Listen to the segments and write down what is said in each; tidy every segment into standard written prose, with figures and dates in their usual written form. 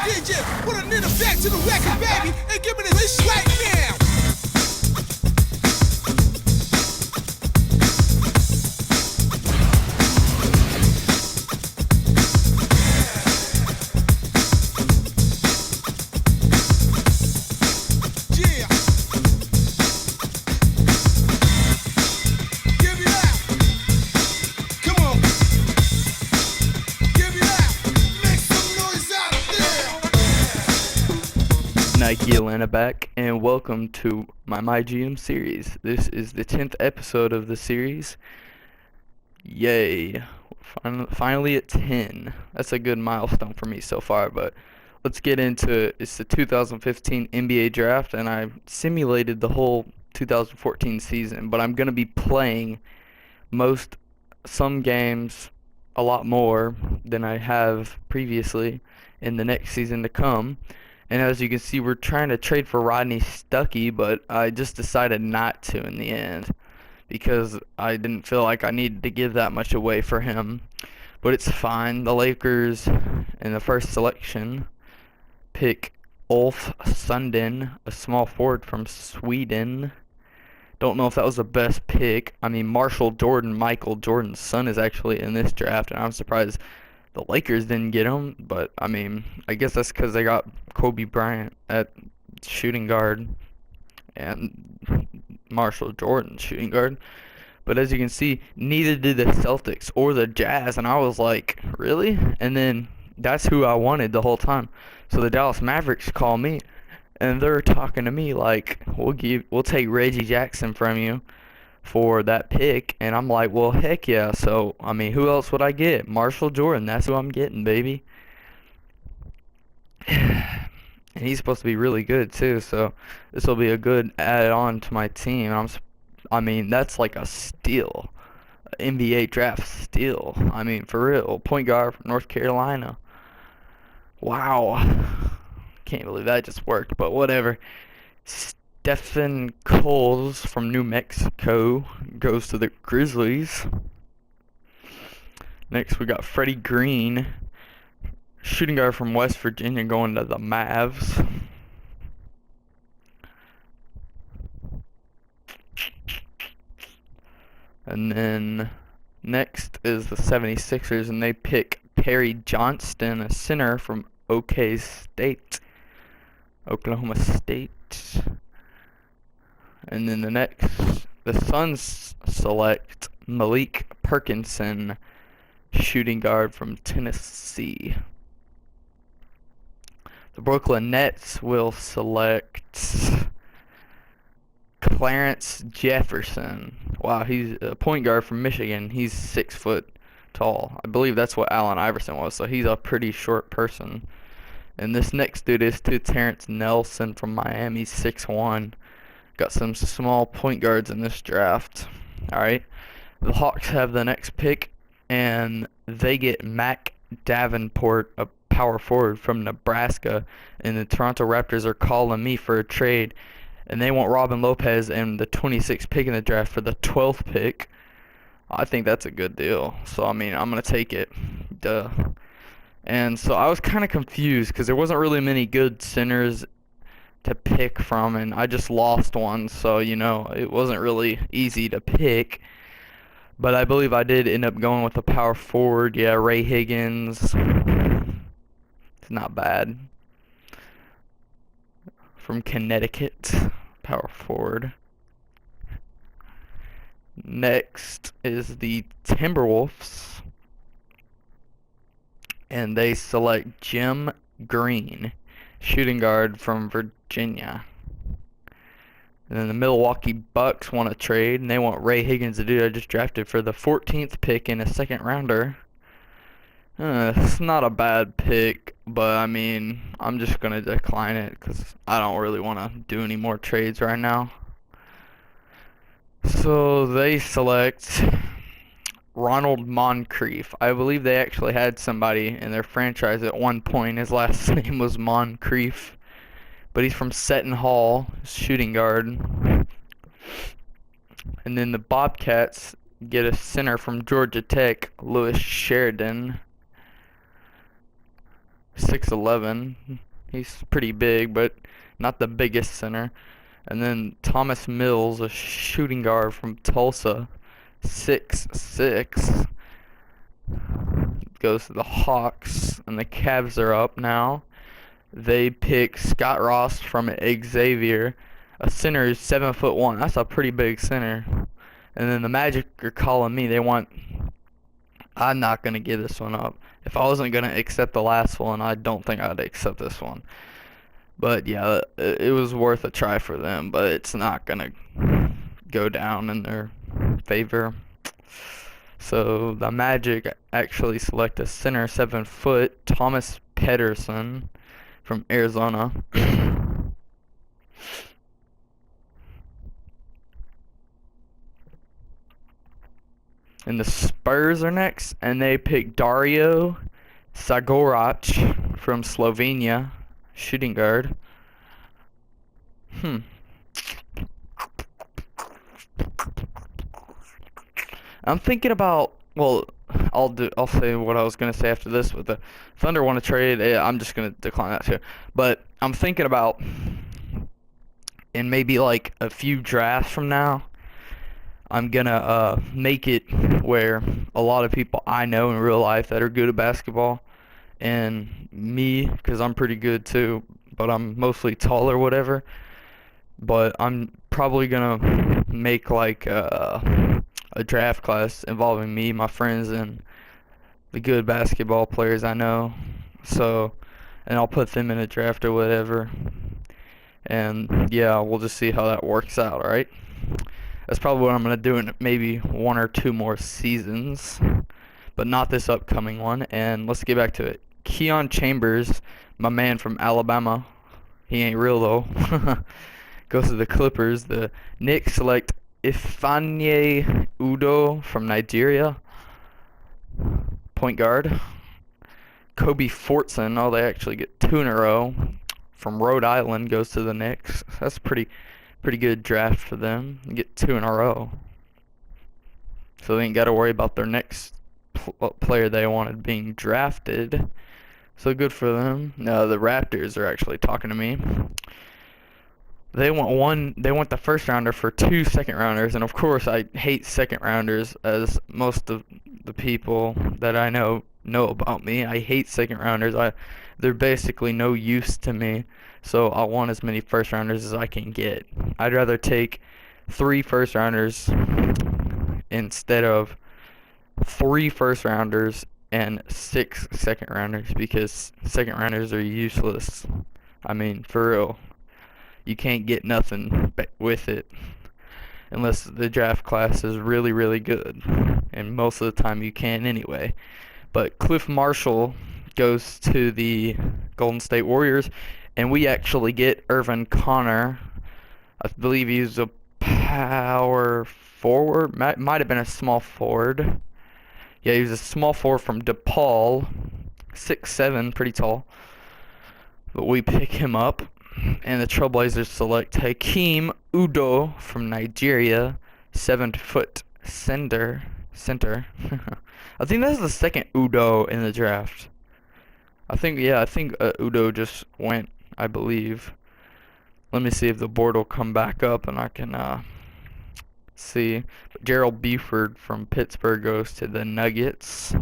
DJ, put a nigga back to the record, baby, and give me this right now. Nike Atlanta back, and welcome to my GM series. This is the 10th episode of the series. Yay. Finally at 10. That's a good milestone for me so far, but let's get into it. It's the 2015 NBA draft, and I simulated the whole 2014 season, but I'm going to be playing some games a lot more than I have previously in the next season to come. And as you can see, we're trying to trade for Rodney Stuckey, but I just decided not to in the end because I didn't feel like I needed to give that much away for him. But it's fine. The Lakers, in the first selection, pick Ulf Sundin, a small forward from Sweden. Don't know if that was the best pick. I mean, Michael Jordan's son, is actually in this draft, and I'm surprised the Lakers didn't get him, but I mean, I guess that's because they got Kobe Bryant at shooting guard and Marshall Jordan shooting guard. But as you can see, neither did the Celtics or the Jazz, and I was like, really? And then that's who I wanted the whole time. So the Dallas Mavericks call me, and they're talking to me like, we'll take Reggie Jackson from you for that pick, and I'm like, well, heck yeah. So I mean, who else would I get? Marshall Jordan. That's who I'm getting, baby. And he's supposed to be really good too, so this will be a good add-on to my team. I mean, that's like a steal, NBA draft steal. I mean, for real, point guard from North Carolina. Wow, can't believe that just worked, but whatever. Stephen Coles from New Mexico goes to the Grizzlies. Next, we got Freddie Green, shooting guard from West Virginia, going to the Mavs. And then next is the 76ers, and they pick Perry Johnston, a center from Oklahoma State. And then the Suns select Malik Perkinson, shooting guard from Tennessee. The Brooklyn Nets will select Clarence Jefferson. Wow, he's a point guard from Michigan. He's 6 foot tall. I believe that's what Allen Iverson was, so he's a pretty short person. And this next dude is Terrence Nelson from Miami, 6'1". Got some small point guards in this draft. Alright. The Hawks have the next pick, and they get Mac Davenport, a power forward from Nebraska. And the Toronto Raptors are calling me for a trade, and they want Robin Lopez and the 26th pick in the draft for the 12th pick. I think that's a good deal. So, I mean, I'm going to take it. Duh. And so I was kind of confused because there wasn't really many good centers to pick from, and I just lost one, so it wasn't really easy to pick. But I believe I did end up going with a power forward. Yeah, Ray Higgins. It's not bad. From Connecticut, power forward. Next is the Timberwolves, and they select Jim Green, shooting guard from Virginia. And then the Milwaukee Bucks want to trade, and they want Ray Higgins, the dude I just drafted, for the 14th pick in a second rounder. It's not a bad pick, but I mean, I'm just going to decline it because I don't really want to do any more trades right now. So they select Ronald Moncrief. I believe they actually had somebody in their franchise at one point. His last name was Moncrief, but he's from Seton Hall, shooting guard. And then the Bobcats get a center from Georgia Tech, Lewis Sheridan. 6'11". He's pretty big, but not the biggest center. And then Thomas Mills, a shooting guard from Tulsa, 6'6", goes to the Hawks, and the Cavs are up now. They pick Scott Ross from Xavier. A center is 7'1". That's a pretty big center. And then the Magic are calling me. I'm not gonna give this one up. If I wasn't gonna accept the last one, I don't think I'd accept this one. But yeah, it was worth a try for them, but it's not gonna go down in their favor. So the Magic actually select a center, 7 foot, Thomas Pedersen from Arizona. And the Spurs are next, and they pick Dario Saric from Slovenia, shooting guard. I'm thinking about, well, I'll say what I was gonna say after this. With the Thunder want to trade, I'm just gonna decline that too. But I'm thinking about, in maybe like a few drafts from now, I'm gonna make it where a lot of people I know in real life that are good at basketball, and me, because I'm pretty good too, but I'm mostly tall or whatever. But I'm probably gonna make like a draft class involving me, my friends, and the good basketball players I know. So, and I'll put them in a draft or whatever. And yeah, we'll just see how that works out, right? That's probably what I'm gonna do in maybe 1 or 2 more seasons, but not this upcoming one. And let's get back to it. Keon Chambers, my man from Alabama. He ain't real though. Goes to the Clippers. The Knicks select Ifeanyi Udoh from Nigeria, point guard. Kobe Fortson, oh, they actually get 2 in a row, from Rhode Island, goes to the Knicks. That's a pretty good draft for them. You get 2 in a row, so they ain't got to worry about their next player they wanted being drafted. So good for them. No, the Raptors are actually talking to me. They want the first rounder for 2 second rounders, and of course I hate second rounders, as most of the people that I know about me. I hate second rounders. They're basically no use to me. So I want as many first rounders as I can get. I'd rather take 3 first rounders instead of 3 first rounders and 6 second rounders, because second rounders are useless. I mean, for real. You can't get nothing with it unless the draft class is really, really good. And most of the time you can anyway. But Cliff Marshall goes to the Golden State Warriors, and we actually get Irvin Connor. I believe he's a power forward. Might have been a small forward. Yeah, he was a small forward from DePaul. 6'7", pretty tall. But we pick him up. And the Trailblazers select Hakeem Udoh from Nigeria, 7 foot center. I think that's the second Udoh in the draft. I think Udoh just went, I believe. Let me see if the board will come back up and I can see. Gerald Buford from Pittsburgh goes to the Nuggets.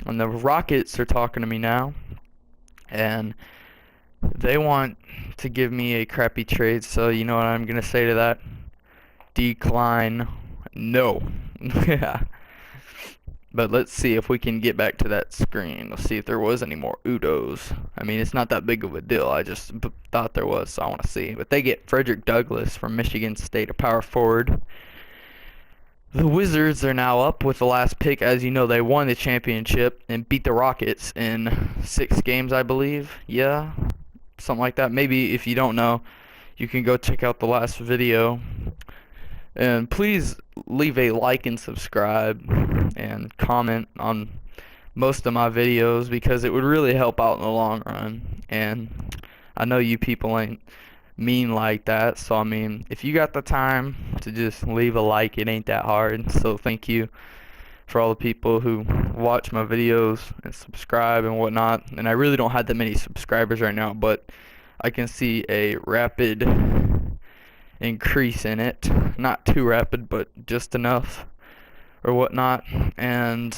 And the Rockets are talking to me now. And they want to give me a crappy trade, so you know what I'm going to say to that? Decline. No. Yeah. But let's see if we can get back to that screen. Let's see if there was any more Udos. I mean, it's not that big of a deal. I just thought there was, so I want to see. But they get Frederick Douglass from Michigan State, a power forward. The Wizards are now up with the last pick. As you know, they won the championship and beat the Rockets in 6 games, I believe. Yeah, something like that. Maybe if you don't know, you can go check out the last video. And please leave a like and subscribe and comment on most of my videos, because it would really help out in the long run. And I know you people ain't mean like that, so I mean, if you got the time to just leave a like, it ain't that hard. So thank you for all the people who watch my videos and subscribe and whatnot. And I really don't have that many subscribers right now, but I can see a rapid increase in it. Not too rapid, but just enough or whatnot. And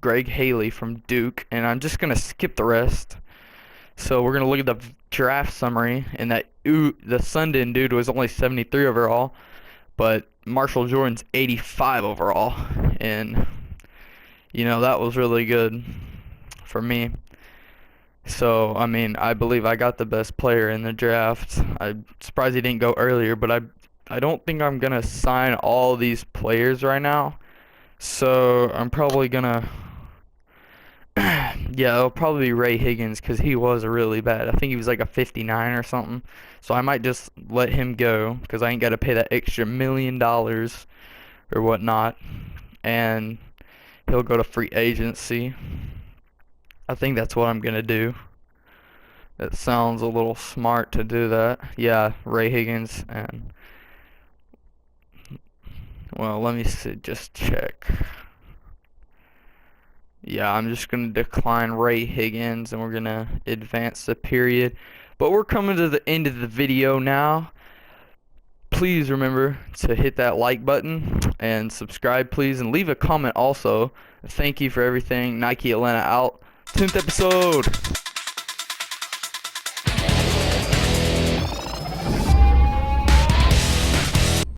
Greg Haley from Duke, and I'm just gonna skip the rest. So we're gonna look at the draft summary, and the Sundin dude was only 73 overall, but Marshall Jordan's 85 overall, and that was really good for me. So I mean, I believe I got the best player in the draft. I'm surprised he didn't go earlier, but I don't think I'm gonna sign all these players right now. So I'm probably gonna yeah, it'll probably be Ray Higgins because he was really bad. I think he was like a 59 or something. So I might just let him go because I ain't got to pay that extra $1 million or whatnot. And he'll go to free agency. I think that's what I'm going to do. It sounds a little smart to do that. Yeah, Ray Higgins. And, well, let me see, just check. Yeah, I'm just going to decline Ray Higgins, and we're going to advance the period. But we're coming to the end of the video now. Please remember to hit that like button and subscribe, please, and leave a comment also. Thank you for everything. Nike Atlanta out. 10th episode.